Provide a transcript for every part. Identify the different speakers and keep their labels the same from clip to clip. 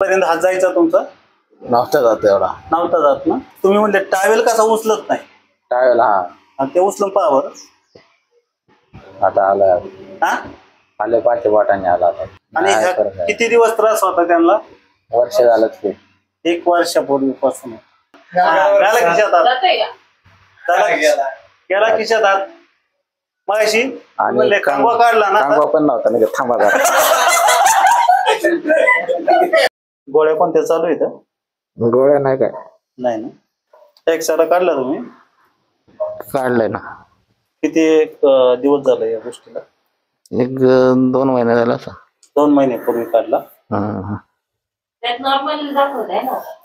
Speaker 1: पर्यंत हात जायचा तुमचा
Speaker 2: नव्हता जात एवढा.
Speaker 1: नव्हता जात ना. तुम्ही म्हणले टावेल कसा उचलत नाही.
Speaker 2: टावेल हा
Speaker 1: आणि ते उचलून पहा बरं.
Speaker 2: आता आला.
Speaker 1: हा
Speaker 2: आले पाठे बोटाने आला आता.
Speaker 1: आणि किती दिवस त्रास होता त्यांना?
Speaker 2: वर्ष झालंच की.
Speaker 1: 1 वर्षापूर्वीपासून. गेला खिशात हात. गेला खिशात हात मगाशी म्हणले खांबा काढला ना.
Speaker 2: खांबा पण नव्हता ना थांबा.
Speaker 1: गोळ्या कोणत्या चालू आहेत?
Speaker 2: गोळ्या नाही काय.
Speaker 1: नाही ना. एक्सरा काढला तुम्ही?
Speaker 2: काढलंय ना.
Speaker 1: किती दिवस झाले या गोष्टीला?
Speaker 2: 1-2 महिने झाला.
Speaker 1: 2 महिन्यापूर्वी काढला.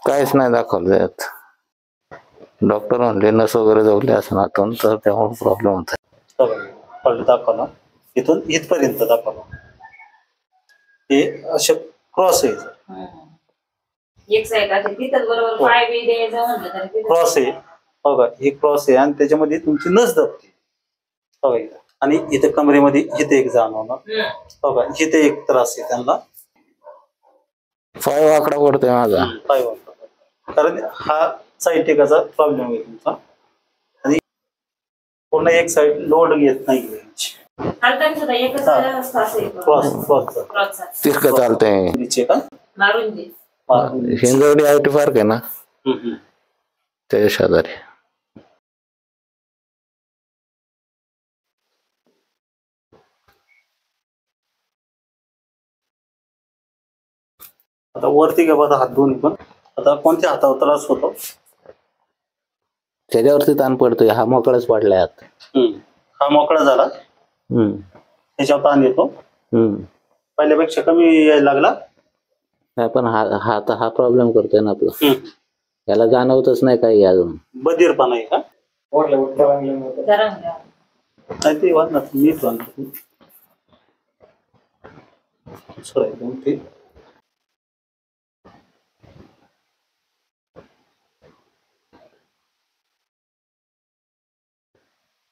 Speaker 2: काहीच नाही दाखवलं त्यात. डॉक्टर म्हणले नस वगैरे जवळले असं नातून तर त्यामुळे प्रॉब्लेम होता.
Speaker 1: दाखवला इथून इथपर्यंत दाखवला. हे असे क्रॉस आहे. क्रॉस आहे बघा. ही क्रॉस आहे आणि त्याच्यामध्ये तुमची नस दबते बघा. आणि इथे कमरेमध्ये इथे एक जाणवणार बघा. इथे एक त्रास आहे त्यांना.
Speaker 2: पाय वाकडा पडतोय माझा.
Speaker 1: पाय वाकडा कारण हा साईटिकाचा प्रॉब्लेम आहे तुमचा. आणि पूर्ण एक साईड लोड घेत नाही.
Speaker 2: तिरकं चालतंय. हिंजवडी IT पार्क आहे ना त्याच्या शेजारी.
Speaker 1: आता वरती घ्या बघा हात दोन्ही पण. आता कोणत्या हातावर त्रास होतो?
Speaker 2: त्याच्यावरती ताण पडतोय. हा मोकळाच पडलाय हात.
Speaker 1: हा मोकळा झाला. त्याच्यावर ताण येतो. पहिल्यापेक्षा कमी यायला लागला.
Speaker 2: नाही पण हा प्रॉब्लेम करतोय ना आपला. याला जाणवतच नाही काही अजून.
Speaker 1: बधीरपणा आहे का? नाही ते वाटणार नीट वाटणार.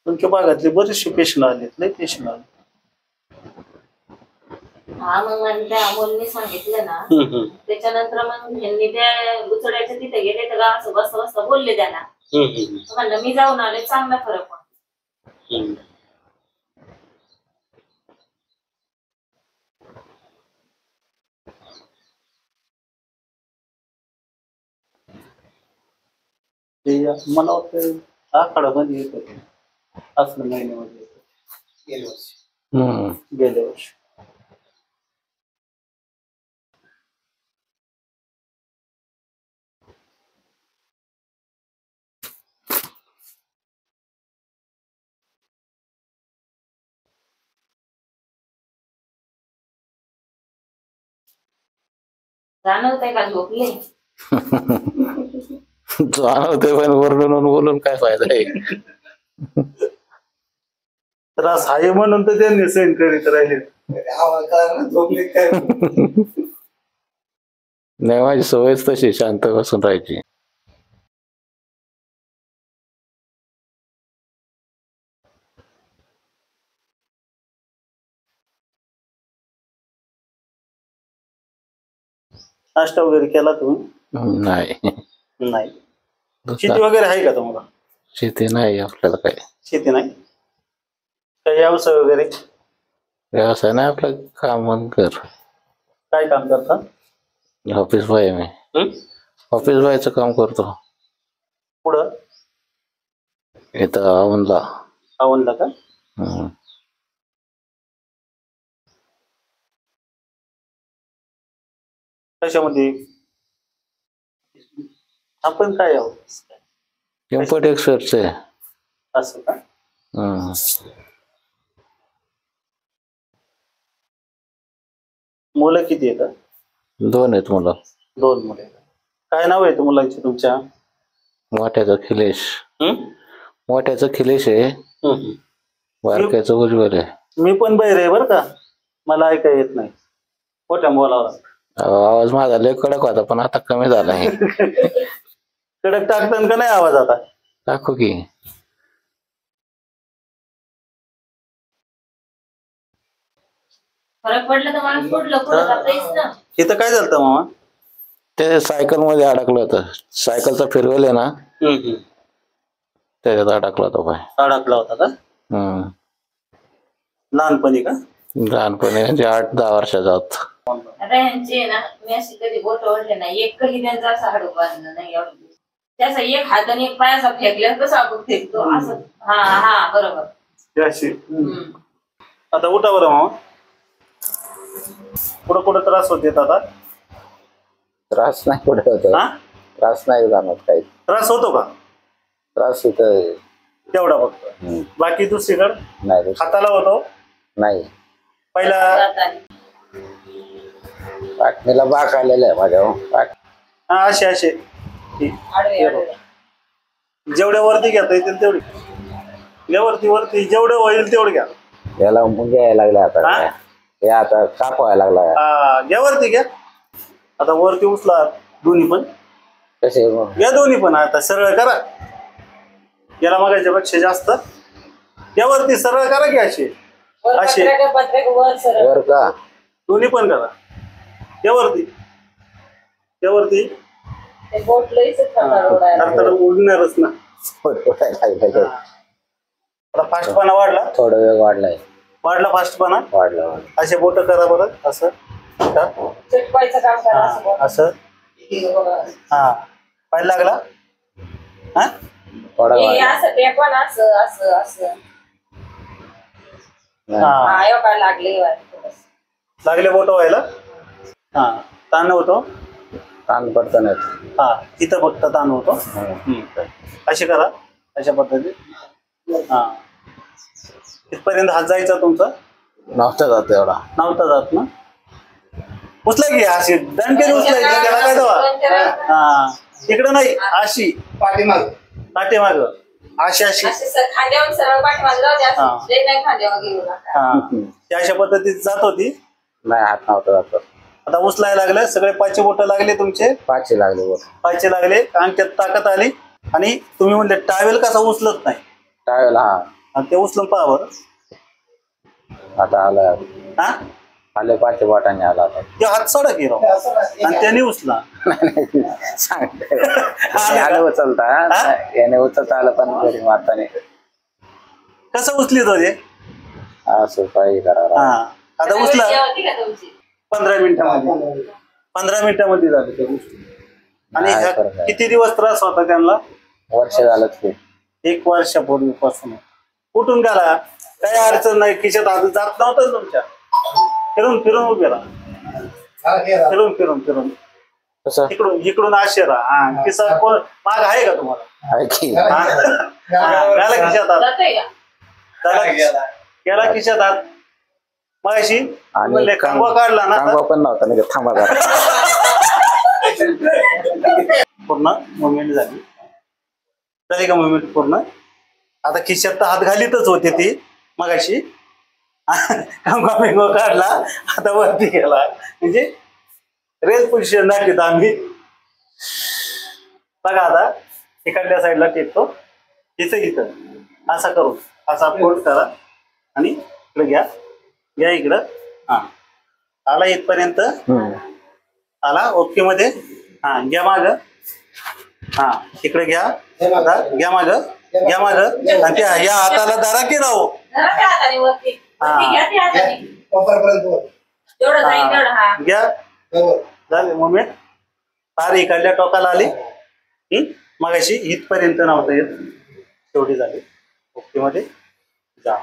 Speaker 1: तुमच्या भागातले बरेचसे पेशंट आले. लय पेशंट आले.
Speaker 3: हा मग त्या अमोलने सांगितलं ना. त्याच्यानंतर मग यांनी त्या उचडायच्या तिथे गेले तर असं बसता बोलले त्यांना. म्हणलं मी जाऊन आले. चांगला फरक पडतो.
Speaker 1: मला वाटतं आखाडामध्ये येत असलं महिन्यामध्ये गेल्या वर्षी.
Speaker 3: जाणवतंय का झोपले?
Speaker 2: जाणवते पण वरडून बोलून काय फायदा आहे.
Speaker 1: त्रास आहे म्हणून तर त्यांनी सहन करीत राहिले.
Speaker 2: नाही माझी सवयच तशी शांत बसून राहायची.
Speaker 1: नाश्ता वगैरे केला तुम्ही?
Speaker 2: नाही.
Speaker 1: शेती वगैरे आहे का तुम्हाला?
Speaker 2: शेती नाही आपल्याला काय.
Speaker 1: शेती नाही. काही व्यवसाय वगैरे?
Speaker 2: व्यवसाय नाही आपलं काम कर.
Speaker 1: काय काम करता?
Speaker 2: ऑफिस बॉय आहे मी. ऑफिस बॉयचं काम करतो.
Speaker 1: पुढं
Speaker 2: इथं औंधला.
Speaker 1: औंधला का? कशामध्ये? आपण काय आहोत?
Speaker 2: इम्पोर्ट एक्सपोर्टच आहे.
Speaker 1: असं का? मुलं किती आहेत?
Speaker 2: 2 आहेत मुलं.
Speaker 1: 2 मुले. काय नाव आहे मुलांची तुमच्या?
Speaker 2: मोठ्याचं खिलेश. मोठ्याचं खिलेश आहे. बारक्याचं उज्ज्वल आहे.
Speaker 1: मी पण बहिर आहे बरं का. मला ऐकाय येत नाही. मोठ्या मुलाला
Speaker 2: आवाज माझा लय कडक होता पण आता कमी झाला आहे.
Speaker 1: कडक टाकताना का नाही आवाज आता?
Speaker 2: टाकू की.
Speaker 3: फरक पडला तर माणूस कुठलं पुढे जाता येईल ना.
Speaker 1: इथं काय झालं मामा?
Speaker 2: ते सायकल मध्ये अडकलं होतं. सायकलचा फिरवेल आहे ना, त्याच्यात अडकला होता पाय.
Speaker 1: अडकला होता का? लहानपणी का?
Speaker 2: लहानपणी म्हणजे 8-10 वर्षाचा होता.
Speaker 3: आता यांचे ना मी अशी कधी बोट ओढले नाही, एकही त्यांचा असा हाडू बांधलं नाही एवढं. त्याचा एक हात आणि एक पाय असा फेकल्या कसं आपण फेकतो असं. हा हा बरोबर.
Speaker 1: आता उठा बरं मामा. कुठं कुठं त्रास होत येत आता?
Speaker 2: त्रास नाही कुठे होतो. त्रास नाही जाणवत काही.
Speaker 1: त्रास होतो का?
Speaker 2: त्रास होत
Speaker 1: तेवढा फक्त, बाकी दुसरीकडे
Speaker 2: नाही.
Speaker 1: हाताला होतो
Speaker 2: नाही.
Speaker 1: पहिला
Speaker 2: पाठणीला बाक आलेला आहे माझ्या.
Speaker 1: हा असे जेवढ्या वरती घेता येतील तेवढी घ्या. वरती जेवढं होईल तेवढं घ्या.
Speaker 2: याला मुंग्या यायला लागल्या आता. हे आता काप व्हायला लागला.
Speaker 1: घ्या वरती घ्या. आता वरती उचला दोन्ही पण.
Speaker 2: कसे
Speaker 1: घ्या दोन्ही पण. आता सरळ करा. याला मागायच्या पेक्षा जास्त घ्या. वरती सरळ करा की असे
Speaker 2: वर का
Speaker 1: दोन्ही पण करा. या वरती उडणारच ना. आता फास्टपणा वाढला.
Speaker 2: थोडा वेळ वाढलाय.
Speaker 1: वाढला फास्टपणा.
Speaker 2: वाढला.
Speaker 1: असे बोट करा बरं. असं असं. हा पाय लागला. हा
Speaker 2: थोडा
Speaker 1: लागले बोट व्हायला. हा ताण होतो.
Speaker 2: ताण पडत नाही.
Speaker 1: हा इथं फक्त ताण होतो. असे करा अशा पद्धतीत. हा इथपर्यंत हात जायचा तुमचा.
Speaker 2: नव्हता जात एवढा.
Speaker 1: नव्हता जात ना. उचला की अशी दणकेने उचलायची. त्याला काय दवा. हा इकडं नाही अशी पाठीमाग अशी
Speaker 3: खांद्यावर सरळ
Speaker 1: ती अशा पद्धतीत जात होती.
Speaker 2: नाही हात नव्हता जात.
Speaker 1: आता उचलायला लागलं. सगळे पाचशे बोट लागले तुमचे.
Speaker 2: पाचशे लागले बोट.
Speaker 1: पाचशे लागले. अंगठ्यात ताकद आली. आणि तुम्ही म्हणले टावेल कसा उचलत नाही.
Speaker 2: टावेल हा.
Speaker 1: आणि ते उचलून पहा बरं.
Speaker 2: आता आला.
Speaker 1: हा
Speaker 2: आले पाचशे बोटांनी आला आता.
Speaker 1: ते हात सोडा की राव. आणि त्याने उचला.
Speaker 2: याने उचलता. याने उचलता आलं पण घरी मारताने.
Speaker 1: कसं उचली तो ते.
Speaker 2: असं काही करा.
Speaker 1: हा आता उचला. 15 मिनिटामध्ये. 15 मिनिटामध्ये झालं ते उचलून. आणि किती दिवस त्रास होता त्यांना?
Speaker 2: वर्ष झालं ते.
Speaker 1: 1 वर्षापूर्वीपासून. कुठून गेला काही अडचण नाही. खिशात हात जात नव्हतं तुमच्या. फिरून उभे राहा. फिरून इकडून असे राहा. किसा माग आहे का तुम्हाला? खिशात हात गेला. खिशात हात मागाशी कांगवा काढला ना.
Speaker 2: कांगवा पण नव्हता म्हणजे थांबा.
Speaker 1: पूर्ण मुवमेंट झाली का मुवमेंट पूर्ण. आता खिशात तर हात घालीतच होते ती मगाशी. कांगवा बिंगवा काढला. आता वरती गेला. म्हणजे रेल पोझिशन दाखवत आम्ही. बघा आता इकडल्या साईडला टेकतो. इथं असा करून असा फोल्ड करा. आणि इकडे घ्या इकडं. हा आला इथपर्यंत. आला ओके मध्ये. हा घ्या माग. हा इकडे घ्या. आता घ्या माग. आणि त्या या हाताला धरा की राहू. घ्या झाले मुवमेंट. फार इकडल्या टोकाला आली. मगाशी इथपर्यंत नव्हतं येत. शेवटी झाली. ओके मध्ये जा.